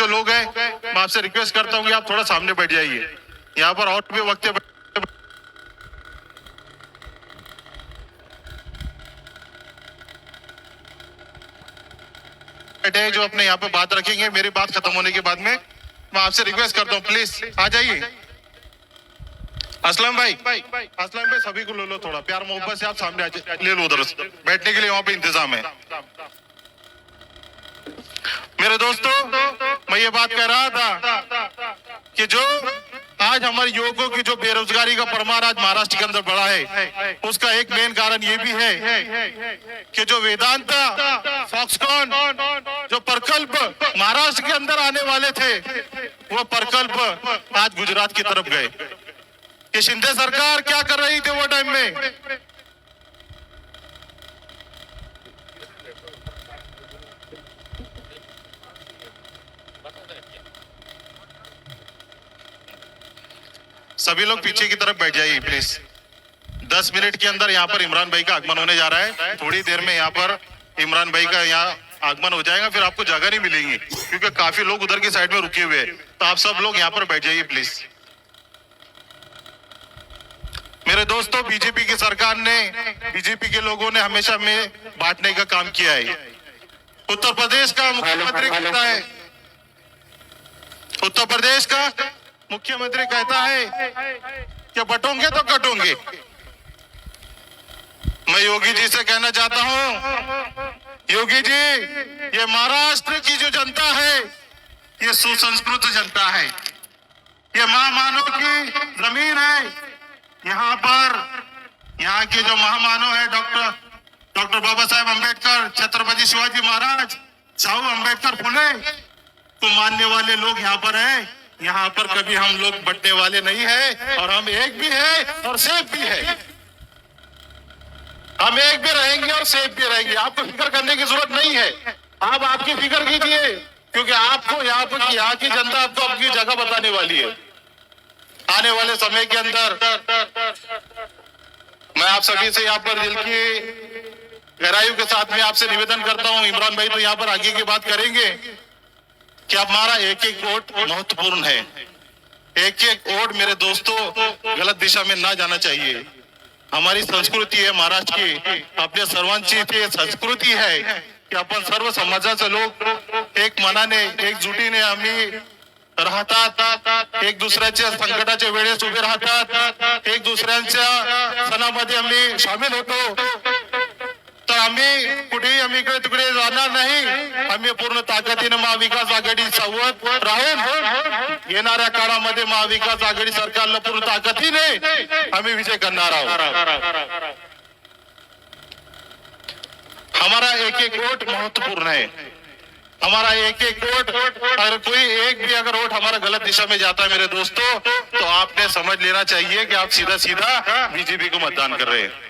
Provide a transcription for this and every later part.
जो लोग हैं, मैं आपसे रिक्वेस्ट करता हूँ कि आप थोड़ा सामने बैठ जाइए। यहाँ पर और भी वक्त बैठे जो अपने यहाँ पे बात रखेंगे। मेरी बात खत्म होने के बाद में मैं आपसे रिक्वेस्ट करता हूँ, प्लीज आ जाइए। असलम भाई, सभी को ले लो, थोड़ा प्यार मोहब्बत से आप सामने ले लो, उधर बैठने के लिए वहां पे इंतजाम है। मेरे दोस्तों, मैं ये बात कह रहा था कि जो आज हमारे युवकों की जो बेरोजगारी का परमार आज महाराष्ट्र के अंदर बढ़ा है, उसका एक मेन कारण ये भी है कि जो वेदांता, फॉक्सकॉन, जो प्रकल्प महाराष्ट्र के अंदर आने वाले थे, वो प्रकल्प आज गुजरात की तरफ गए। कि शिंदे सरकार क्या कर रही थी वो टाइम में? सभी लोग पीछे की तरफ बैठ जाइए प्लीज। 10 मिनट के अंदर यहाँ पर इमरान भाई का आगमन होने जा रहा है। थोड़ी देर में यहाँ पर इमरान भाई का यहाँ आगमन हो जाएगा, फिर आपको जगह नहीं मिलेगी क्योंकि काफी लोग उधर की साइड में रुके हुए हैं। तो आप सब लोग यहाँ पर बैठ जाइए प्लीज। मेरे दोस्तों, बीजेपी की सरकार ने, बीजेपी के लोगों ने हमेशा में बांटने का काम किया है। उत्तर प्रदेश का मुख्यमंत्री कहता है, उत्तर प्रदेश का मुख्यमंत्री कहता है कि बटोंगे तो कटोंगे। मैं योगी जी से कहना चाहता हूं, योगी जी, ये महाराष्ट्र की जो जनता है, ये सुसंस्कृत जनता है, ये महामानव की जमीन है। यहाँ पर यहाँ के जो महामानव है, डॉक्टर बाबा साहेब अम्बेडकर, छत्रपति शिवाजी महाराज, साहू अम्बेडकर, फुले को मानने वाले लोग यहाँ पर हैं। यहाँ पर कभी हम लोग बंटने वाले नहीं है, और हम एक भी है और सेफ भी है। हम एक भी रहेंगे और सेफ भी रहेंगे। आपको फिक्र करने की जरूरत नहीं है। आप आपकी फिक्र कीजिए, क्योंकि आपको यहाँ की जनता आपको अपनी जगह बताने वाली है। आने वाले समय के अंदर मैं आप सभी से यहाँ पर दिल की गहराइयों के साथ में आपसे निवेदन करता हूँ। इमरान भाई तो यहाँ पर आगे की बात करेंगे कि हमारा एक एक वोट महत्वपूर्ण है। एक एक वोट मेरे दोस्तों गलत दिशा में ना जाना चाहिए। हमारी संस्कृती है महाराष्ट्र की, अपने सर्वांची संस्कृती है की आपण सर्व समाजाचे लोक एक मनाने, एकजुटीने आम्ही राहतात, एक दुसऱ्याच्या संकटाच्या वेळेस उभे राहतात, एक दुसऱ्यांच्या सणामध्ये आम्ही सामील होतो। तर आम्ही कुठेही आम्ही इकडे तिकडे जाणार नाही। आम्ही पूर्ण ताकदीने महाविकास आघाडी सोबत राहून येणाऱ्या काळामध्ये महाविकास आघाडी सरकारला पूर्ण ताकदीने आम्ही विजय करणार आहोत। हमारा एक एक वोट महत्वपूर्ण है। हमारा एक एक वोट, अगर कोई एक भी अगर वोट हमारा गलत दिशा में जाता है मेरे दोस्तों, तो आपने समझ लेना चाहिए कि आप सीधा सीधा बीजेपी को मतदान कर रहे हैं।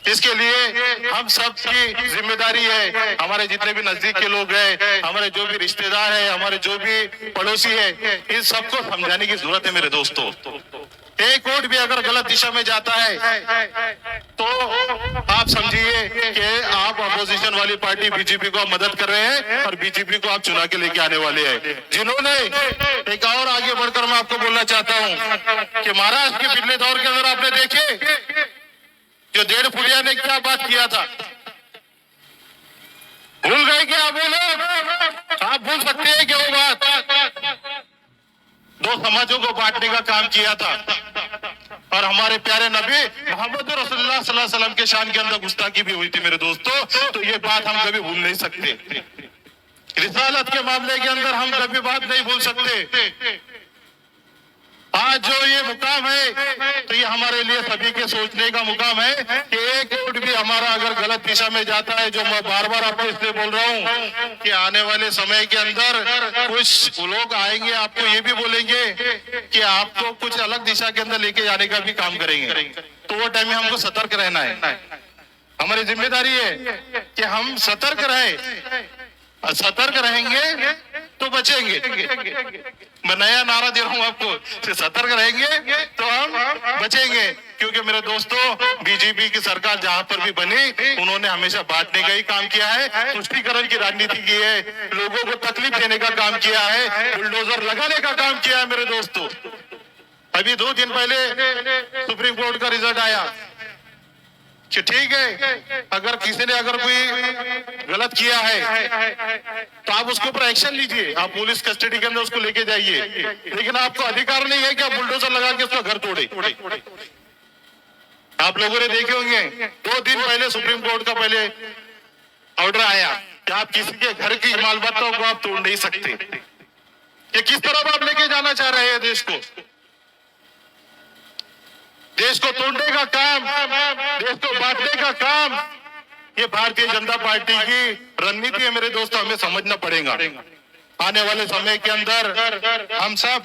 इसके लिए हम सब की जिम्मेदारी है। हमारे जितने भी नजदीक के लोग हैं, हमारे जो भी रिश्तेदार हैं, हमारे जो भी पड़ोसी है, इन सबको समझाने की जरूरत है मेरे दोस्तों। एक वोट भी अगर गलत दिशा में जाता है तो आप समझिए कि आप अपोजिशन वाली पार्टी बीजेपी को मदद कर रहे हैं और बीजेपी को आप चुना के लेके आने वाले हैं। जिन्होंने एक और आगे बढ़कर मैं आपको बोलना चाहता हूं कि महाराष्ट्र के पिछले दौर के अंदर आपने देखे जो 1.5 फुटिया ने क्या बात किया था, भूल गए क्या आप? लोग आप भूल सकते हैं क्या वो बात? 2 समाजों को बांटने का काम किया था और हमारे प्यारे नबी मोहम्मद रसूलुल्लाह सल्लल्लाहु अलैहि वसल्लम के शान के अंदर गुस्ताखी भी हुई थी मेरे दोस्तों। तो ये बात हम कभी भूल नहीं सकते। रिसालत के मामले के अंदर हम कभी बात नहीं भूल सकते। आज जो ये मुकाम है, तो ये हमारे लिए सभी के सोचने का मुकाम है कि एक वोट भी हमारा अगर गलत दिशा में जाता है, जो मैं बार बार आपको इसलिए बोल रहा हूँ कि आने वाले समय के अंदर कुछ लोग आएंगे, आपको ये भी बोलेंगे कि आपको कुछ अलग दिशा के अंदर लेके जाने का भी काम करेंगे। तो वो टाइम में हमको सतर्क रहना है। हमारी जिम्मेदारी है कि हम सतर्क रहें। सतर्क रहेंगे तो बचेंगे। मैं नया नारा दे रहा हूं आपको, सतर्क रहेंगे तो हम बचेंगे। क्योंकि मेरे दोस्तों, बीजेपी की सरकार जहां पर भी बनी, उन्होंने हमेशा बांटने का ही काम किया है, तुष्टीकरण की राजनीति की है, लोगों को तकलीफ देने का काम किया है, बुलडोजर लगाने का काम किया है मेरे दोस्तों। अभी 2 दिन पहले सुप्रीम कोर्ट का रिजल्ट आया कि ठीक है, अगर किसी ने अगर कोई गलत किया है तो आप उसके ऊपर एक्शन लीजिए, आप पुलिस कस्टडी के अंदर उसको लेके जाइए, लेकिन आपको अधिकार नहीं है कि आप बुलडोजर लगा के उसका घर तोड़े। आप लोगों ने देखे होंगे 2 दिन पहले सुप्रीम कोर्ट का पहले ऑर्डर आया कि आप किसी के घर की मालमत्ताओं को आप तोड़ नहीं सकते। ये किस तरफ आप लेके जाना चाह रहे हैं देश को? देश को तोड़ने का काम, देश को बांटने का काम, ये भारतीय जनता पार्टी की रणनीति है मेरे दोस्तों। हमें समझना पड़ेगा आने वाले समय के अंदर हम सब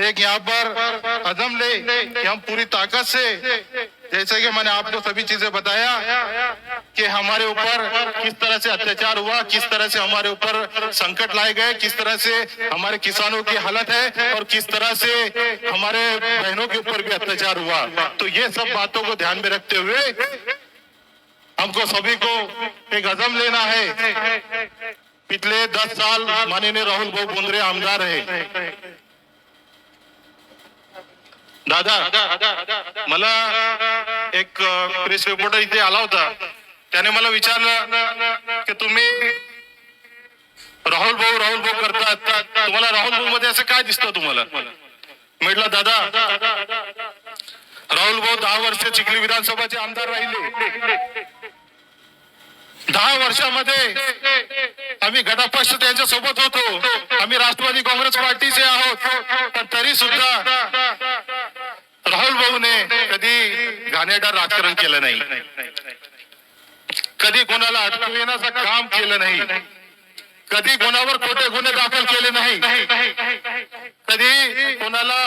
एक यहाँ पर अज़म ले कि हम पूरी ताकत से, जैसे कि मैंने आपको सभी चीजें बताया कि हमारे ऊपर किस तरह से अत्याचार हुआ, किस तरह से हमारे ऊपर संकट लाए गए, किस तरह से हमारे किसानों की हालत है और किस तरह से हमारे बहनों के ऊपर भी अत्याचार हुआ। तो ये सब बातों को ध्यान में रखते हुए हमको सभी को एक अज़म लेना है। पिछले 10 साल माननीय राहुल भाऊ बोंद्रे आमदार रहे। दादा, मला एक प्रेस रिपोर्टर इथे आला होता, त्याने मला विचारलं की तुम्ही राहुल भाऊ करतात, तुम्हाला राहुल भाऊ मध्ये असं काय दिसतं तुम्हाला? म्हटलं दादा, राहुल भाऊ 10 वर्ष चिखली विधानसभाचे आमदार राहिले। 10 वर्षामध्ये आम्ही गटापक्ष त्यांच्या सोबत होतो, आम्ही राष्ट्रवादी काँग्रेस पार्टीचे आहोत, पण तरी सुद्धा राहुल भाऊने कधी घाणेरडं राजकारण केलं नाही, कधी कोणाला अडकू येण्याचं काम केलं नाही, कधी कोणावर खोटे गुन्हे दाखल केले नाही, कधी कोणाला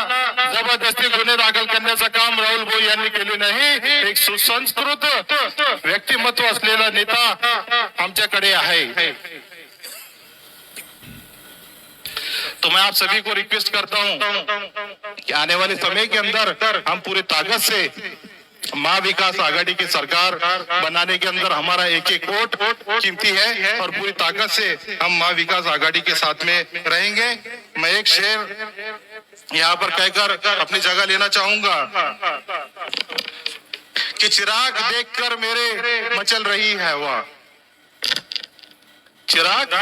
जबरदस्ती गुन्हे दाखल करण्याचं काम राहुल भाऊ यांनी केले नाही। एक सुसंस्कृत व्यक्तिमत्व असलेला नेता आमच्याकडे आहे। तो मैं आप सभी को रिक्वेस्ट करता हूं कि आने वाले समय के अंदर हम पूरी ताकत से महाविकास आघाड़ी की सरकार बनाने के अंदर हमारा एक वोट कीमती है और पूरी ताकत से हम महाविकास आघाड़ी के साथ में रहेंगे। मैं एक शेर यहाँ पर कहकर अपनी जगह लेना चाहूंगा कि चिराग देखकर मेरे मचल रही है हवा, चिराग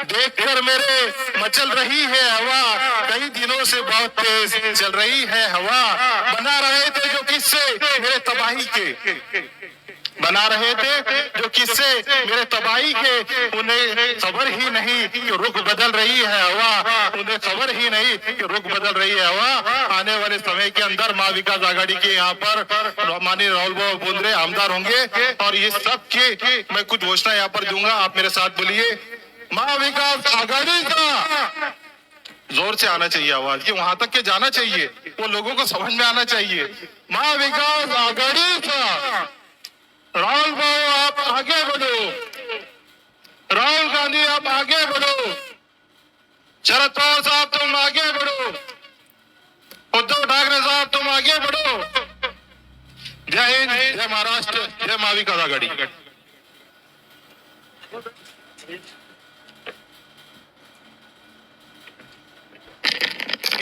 देखकर मेरे मचल रही है हवा, कई दिनों से बहुत तेज चल रही है हवा, बना रहे थे जो किस्से मेरे तबाही के, बना रहे थे जो किस्से मेरे तबाही के, उन्हें खबर ही नहीं कि रुख बदल रही है हवा, उन्हें खबर ही नहीं कि रुख बदल रही है हवा। आने वाले समय के अंदर महाविकास आघाड़ी के यहाँ पर माननीय राहुल भाऊ बोंद्रे आमदार होंगे और ये सब के मैं कुछ घोषणा यहाँ पर दूंगा, आप मेरे साथ बोलिए। महाविकास आघाड़ी का जोर से आना चाहिए आवाज, ये वहां तक के जाना चाहिए, वो लोगों को समझ में आना चाहिए। महाविकास आघाड़ी का राहुल भाऊ आप आगे बढ़ो, राहुल गांधी आप आगे बढ़ो, शरद पवार साहब तुम आगे बढ़ो, उद्धव ठाकरे साहब तुम आगे बढ़ो। जय हिंद, जय महाराष्ट्र, जय महाविकास आघाड़ी।